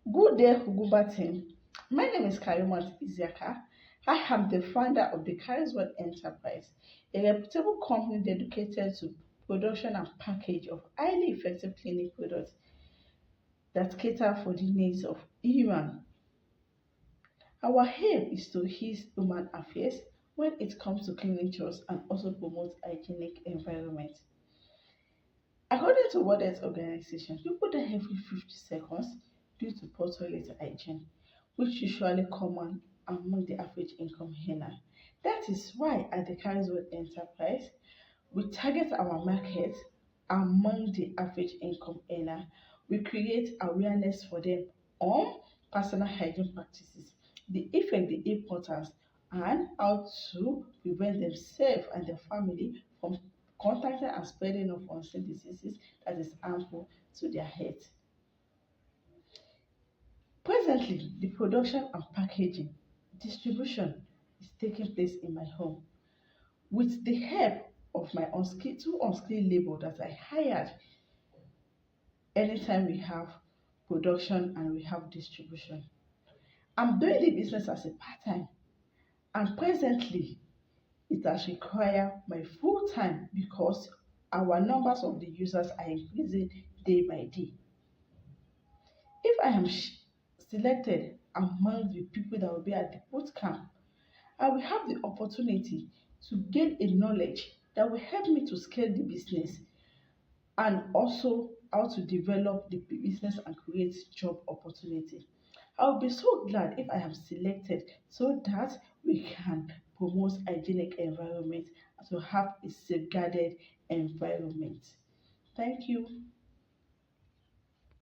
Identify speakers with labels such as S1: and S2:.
S1: Good day, Huguba team. My name is Karimot Ishiaka. I am the founder of the D-Kharry'S Enterprise, a reputable company dedicated to production and package of highly effective cleaning products that cater for the needs of human. Our aim is to ease human affairs when it comes to cleaning chores and also promote hygienic environment. According to World Health Organization, people die every 50 seconds due to poor toilet hygiene, which usually common among the average income earner. That is why at the Carries World Enterprise, we target our market among the average income earner. We create awareness for them on personal hygiene practices, the effect, the importance, and how to prevent themselves and their family from contacting and spreading of unseen diseases that is harmful to their health. Presently, the production and packaging distribution is taking place in my home with the help of my two unskilled labor that I hired anytime we have production and we have distribution. I'm doing the business as a part-time, and presently it has required my full time because our numbers of the users are increasing day by day. If I am selected among the people that will be at the boot camp, I will have the opportunity to gain a knowledge that will help me to scale the business and also how to develop the business and create job opportunity. I'll be so glad if I am selected so that we can promote hygienic environment and to have a safeguarded environment. Thank you.